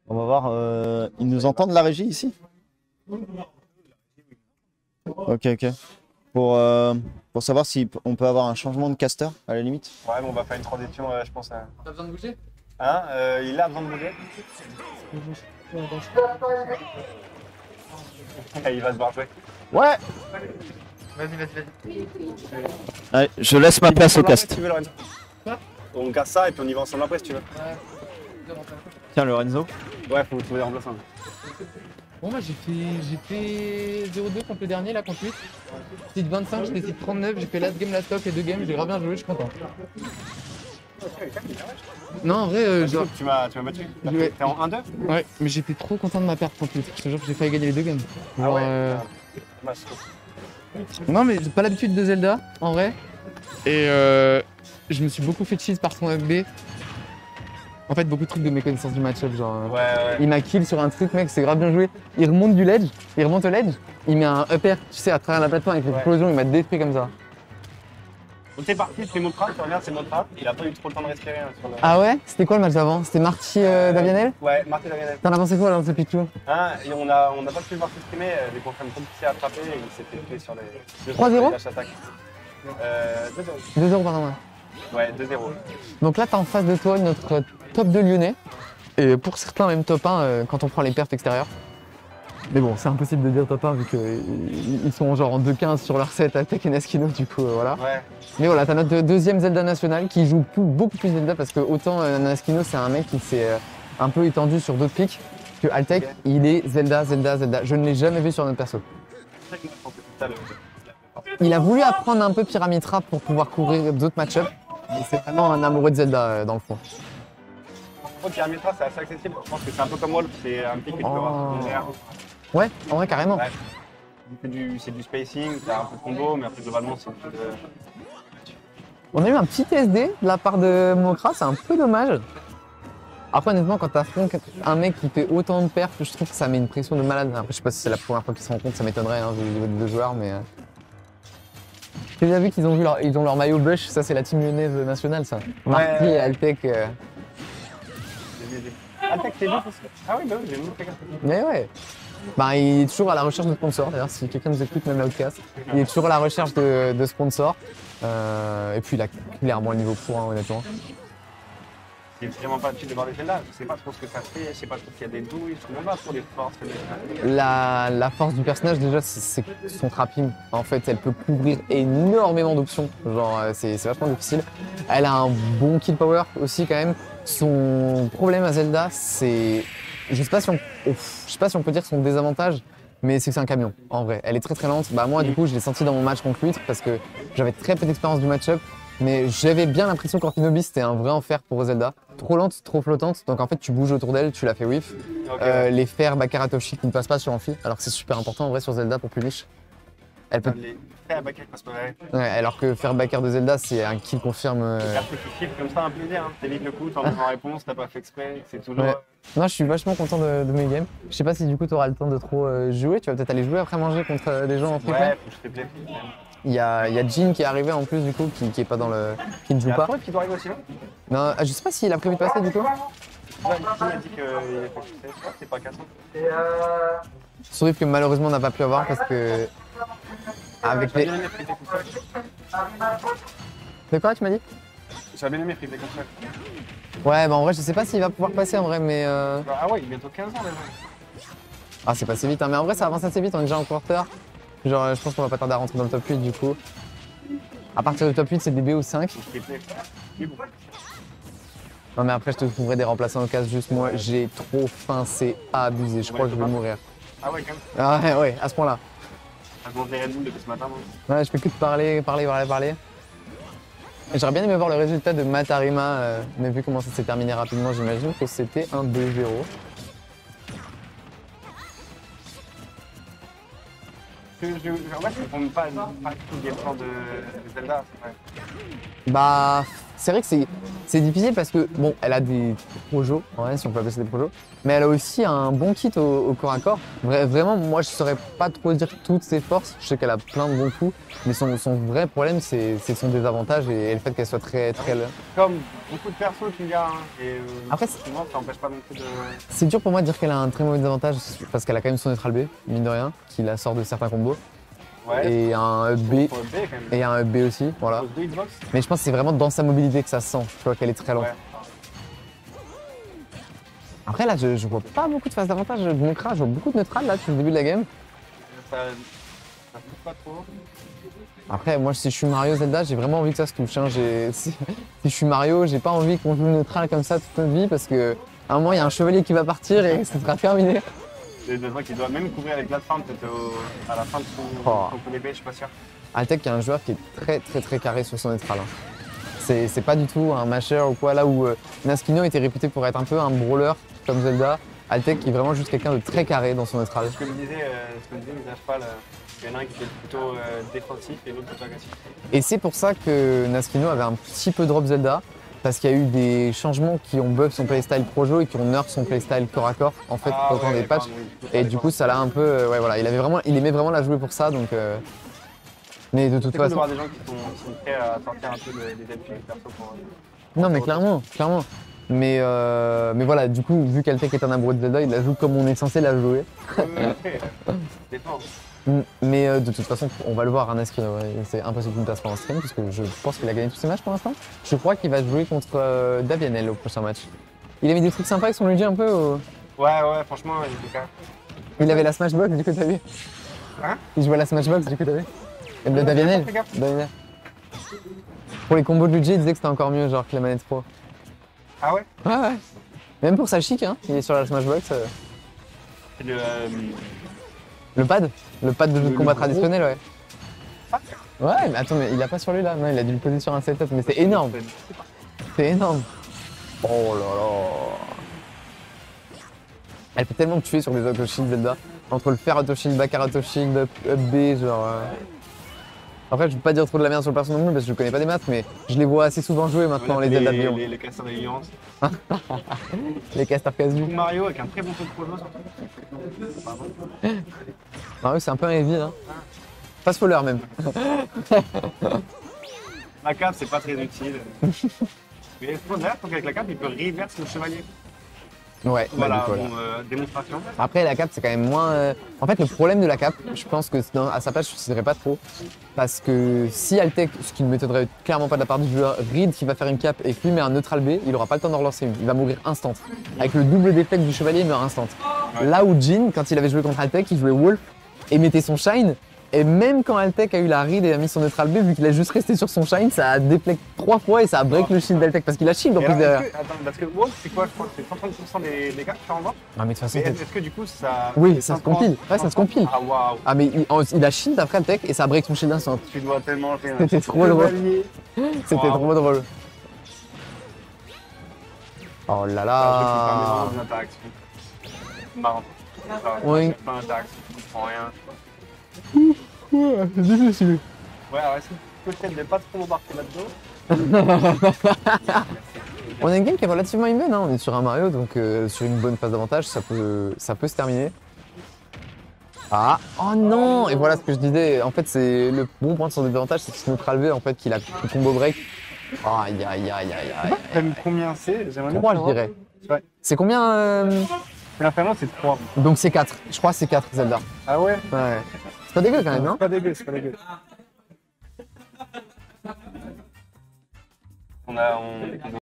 On va voir. Ils nous entendent la régie ici? Ok, ok. Pour savoir si on peut avoir un changement de caster à la limite. Ouais, mais on va faire une transition, je pense. T'as besoin de bouger? Hein il a besoin de bouger. Il va se voir jouer. Ouais. Vas-y. Allez, je laisse ma place au cast. Si tu veux, Lorenzo. On casse ça et puis on y va ensemble après si tu veux. Tiens, Lorenzo. Ouais, faut trouver des remplaçants. Bon, moi j'ai fait 0-2 contre le dernier, là, contre 8. Site 25, j'étais site 39, j'ai fait last game, last top, les 2 games, j'ai grave bien joué, je suis content. Non, en vrai, genre. Tu m'as battu. Ouais. T'es en 1-2? Ouais, mais j'étais trop content de ma perte contre 8. Je te jure que j'ai failli gagner les 2 games. Ah Genre, ouais. Non, mais j'ai pas l'habitude de Zelda, en vrai. Et je me suis beaucoup fait cheese par son FB. En fait, beaucoup de trucs de méconnaissance du match-up, genre. Ouais. Il m'a kill sur un truc, mec, c'est grave bien joué. Il remonte du ledge, il remonte au ledge, il met un upper, tu sais, à travers la plateforme avec l'explosion, il m'a détruit comme ça. Donc t'es parti, c'est Motra, tu regardes, c'est Motra. Il a pas eu trop le temps de respirer. Hein, sur le... Ah ouais? C'était quoi le match d'avant? C'était Marty Davianel? Ouais, Marty Davianel. T'en as pensé quoi alors de ce Pichu? Hein, et on a pas pu le voir s'exprimer, les confirmes compliqués à attraper et il s'est fait tuer sur les 3-0? 2-0. 2-0, pardon, ouais. Ouais, 2-0. Donc là, t'as en face de toi notre top 2 lyonnais. Et pour certains, même top 1 quand on prend les perfs extérieurs. Mais bon, c'est impossible de dire top 1 vu qu'ils sont genre en 2-15 sur leur set Altek et Naskino, du coup, voilà. Ouais. Mais voilà, t'as notre deuxième Zelda national qui joue beaucoup plus Zelda parce que autant Naskino, c'est un mec qui s'est un peu étendu sur d'autres pics que Altek, il est Zelda. Je ne l'ai jamais vu sur notre perso. Il a voulu apprendre un peu Pyramid Trap pour pouvoir couvrir d'autres match-ups. Mais c'est vraiment un amoureux de Zelda dans le fond. Pyramid Trap, c'est assez accessible. Je pense que c'est un peu comme Wolf, c'est un pic que tu peux avoir. Ouais, en vrai, carrément. Ouais. C'est du spacing, t'as un peu de combo, mais après globalement c'est plus de... On a eu un petit TSD de la part de Mokra, c'est un peu dommage. Après honnêtement quand t'affrontes un mec qui fait autant de perfs, je trouve que ça met une pression de malade. Après je sais pas si c'est la première fois qu'ils se rencontrent, ça m'étonnerait hein, vu le niveau des deux joueurs, mais... J'ai déjà vu qu'ils ont leur maillot Bush, ça c'est la team lyonnaise nationale ça. Marty et Altek. Altek t'es vu parce que... Ah oui bah oui, j'ai vu quelqu'un. Mais ouais. Bah, il est toujours à la recherche de sponsors, d'ailleurs si quelqu'un nous écoute, même l'Outcast. Il est toujours à la recherche de sponsors. Et puis il a clairement le niveau pro, hein, honnêtement. C'est vraiment pas l'habitude de voir des Zelda, je sais pas trop ce que ça fait, je sais pas trop s'il y a des douilles, je comprends pas trop les forces. La force du personnage déjà c'est son trapping. En fait elle peut couvrir énormément d'options, genre c'est vachement difficile. Elle a un bon kill power aussi quand même. Son problème à Zelda c'est... Je sais pas si on peut dire son désavantage, mais c'est que c'est un camion, en vrai. Elle est très lente. Bah moi, du coup, je l'ai senti dans mon match contre lui parce que j'avais très peu d'expérience du match-up, mais j'avais bien l'impression qu'Orkinobi, c'était un vrai enfer pour Zelda. Trop lente, trop flottante, donc en fait, tu bouges autour d'elle, tu la fais whiff. Okay. Les fers Bakaratoshi qui ne passent pas sur Amphi, alors que c'est super important en vrai sur Zelda pour Punish. Elle peut... Les fers Bakar passent pas, ouais, alors que faire Bakar de Zelda, c'est un kill confirme. Tu kiffes comme ça un plaisir, hein. T'évites le coup, t'en en réponse, t'as pas fait exprès, c'est toujours... Ouais. Non, je suis vachement content de mes games. Je sais pas si du coup tu auras le temps de trop jouer, tu vas peut-être aller jouer après manger contre des gens en free play. Ouais, faut que je fais play. Il y a Jin qui est arrivé en plus du coup, qui est pas dans le... qui ne joue pas. Qui doit arriver aussi, non, je sais pas s'il a prévu de passer du coup. Ouais, il a dit qu'il c'est pas cassant. Sauf que malheureusement on n'a pas pu avoir parce que... Avec les... De quoi tu m'as dit? J'avais bien aimé fripper comme ça. Ouais, bah en vrai je sais pas s'il va pouvoir passer en vrai mais... Ah ouais, il est bientôt 15 ans déjà. Ah c'est passé vite hein, mais en vrai ça avance assez vite, on est déjà en quarter. Genre je pense qu'on va pas tarder à rentrer dans le top 8 du coup. À partir du top 8 c'est des BO5. Non mais après je te trouverai des remplaçants au casse juste moi, j'ai trop faim, c'est abusé, je crois que je vais mourir. Ah ouais quand même. Ah ouais, à ce point là. Je mange des Red Bull depuis ce matin moi. Ouais, je fais que de parler. J'aurais bien aimé voir le résultat de Matarima, mais vu comment ça s'est terminé rapidement, j'imagine que c'était un 2-0. En fait, je ne comprends pas tout le gameplay de Zelda, c'est vrai. Bah, c'est vrai que c'est difficile parce que, bon, elle a des projos, en vrai, si on peut appeler ça des projos, mais elle a aussi un bon kit au corps à corps. Vraiment, moi, je saurais pas trop dire toutes ses forces. Je sais qu'elle a plein de bons coups, mais son vrai problème, c'est son désavantage et le fait qu'elle soit très. Comme beaucoup de persos qu'il y a. Hein, et Après, souvent, ça n'empêche pas non plus de. c'est dur pour moi de dire qu'elle a un très mauvais désavantage parce qu'elle a quand même son neutral B, mine de rien, qui la sort de certains combos. Ouais. Et un up B. Faut le B, quand même. Et un up B aussi, voilà. Pose 2 hitbox. Mais je pense que c'est vraiment dans sa mobilité que ça se sent. Tu vois qu'elle est très lente. Ouais. Après là, je vois pas beaucoup de phases d'avantage de mon crash, je vois beaucoup de neutral là depuis le début de la game. Ça bouge pas trop. Après, moi si je suis Mario Zelda, j'ai vraiment envie que ça se touche. Hein. Si je suis Mario, j'ai pas envie qu'on joue neutral comme ça toute notre vie parce que à un moment il y a un chevalier qui va partir et ça sera terminé. Des fois qu'il doit même couvrir les plateformes peut-être à la fin de son coup d'épée, je suis pas sûr. Altec est un joueur qui est très carré sur son neutral. Hein. C'est pas du tout un masher ou quoi, là où Naskino était réputé pour être un peu un brawler comme Zelda. Altec qui est vraiment juste quelqu'un de très carré dans son neutral. Ce que me disait Misage Pal, il y en a un qui était plutôt défensif et l'autre plutôt agressif. Et c'est pour ça que Naskino avait un petit peu drop Zelda, parce qu'il y a eu des changements qui ont buff son playstyle projo et qui ont nerf son playstyle corps à corps en fait pendant des patchs. Et du coup ça l'a un peu, ouais voilà, il aimait vraiment la jouer pour ça donc. Mais de toute C'est cool de façon. voir des gens qui sont prêts à sortir un peu des delphines perso pour. Non mais clairement. Mais voilà, du coup, vu qu'Altec est un amoureux de Zelda, il la joue comme on est censé la jouer. Défends. Mais de toute façon, on va le voir, Naskino. Ouais. C'est impossible qu'il ne passe pas en stream, parce que je pense qu'il a gagné tous ses matchs pour l'instant. Je crois qu'il va jouer contre Davianel au prochain match. Il avait des trucs sympas avec son Luigi un peu Ouais, franchement, il était calme. Il avait la Smashbox, du coup, t'as vu? Hein? Il jouait à la Smashbox, du coup, t'as vu? Et le Davianel. Pour les combos de Luigi, il disait que c'était encore mieux, genre que la manette pro. Ah ouais? Ouais. Même pour sa chic, hein, il est sur la Smashbox. C'est Le pad de jeu de combat traditionnel, ouais. Ah, Ouais, mais attends, mais il a pas sur lui là. Non, il a dû le poser sur un setup, mais c'est énorme. C'est énorme. Oh là là. Elle peut tellement me tuer sur des auto-shield Zelda. Entre le faire auto-shield, back air auto-shield, up B, genre. Après, je veux pas dire trop de la merde sur le personnage non plus parce que je connais pas des maths, mais je les vois assez souvent jouer maintenant, les Zelda de Lyon. Les casters d'alliance. Les casters casu. Mario avec un très bon taux de projo surtout. Mario, c'est un peu un heavy, hein. Fast faller même. La cape, c'est pas très utile. Mais d'ailleurs, je trouve qu'avec la cape, il peut reverse le chevalier. Ouais, Voilà, bah, bon, démonstration. Après, la cape, c'est quand même moins. En fait, le problème de la cape, je pense que à sa place, je ne l'utiliserais pas trop. Parce que si Altec, ce qui ne m'étonnerait clairement pas de la part du joueur, read qui va faire une cape et que lui met un neutral B, il n'aura pas le temps d'en relancer une. Il va mourir instant. Avec le double défect du chevalier, il meurt instant. Ouais. Là où Jin, quand il avait joué contre Altec, il jouait Wolf et mettait son shine. Et même quand Altec a eu la read et a mis son neutral B, vu qu'il a juste resté sur son shine, ça a déflect 3 fois et ça a break le shield d'Altec parce qu'il a shield en plus derrière. Attends, parce que Wolf, c'est quoi? Je crois que c'est 60% des dégâts que tu renvoies. Ah, mais de toute façon. Mais est-ce que du coup, ça. Oui, ça se compile. Ouais, ça se compile. Ah, waouh. Ah, mais il a shield après Altec et ça a break son shield instant. Tu dois tellement faire. C'était trop drôle. C'était trop drôle. Oh là là. Des interactions. Marrant. Oui. Pas d'interaction, je comprends rien. Ouais, c'est difficile. Ouais, alors est-ce que peut-être de pas trop m'embarquer là-dedans? On a une game qui est relativement even, hein. On est sur un Mario, donc sur une bonne phase d'avantage, ça peut se terminer. Ah, oh non. Et voilà ce que je disais, en fait c'est le bon point de son désavantage, c'est ce neutral V en fait qu'il a le combo break. Aïe aïe aïe aïe aïe. T'aimes combien c'est? 3 je dirais. Ouais. C'est combien L'infernal c'est 3. Donc c'est 4, je crois que c'est 4 Zelda. Ah ouais? Ouais. C'est pas dégueu quand même, non? C'est pas dégueu, c'est pas dégueu. On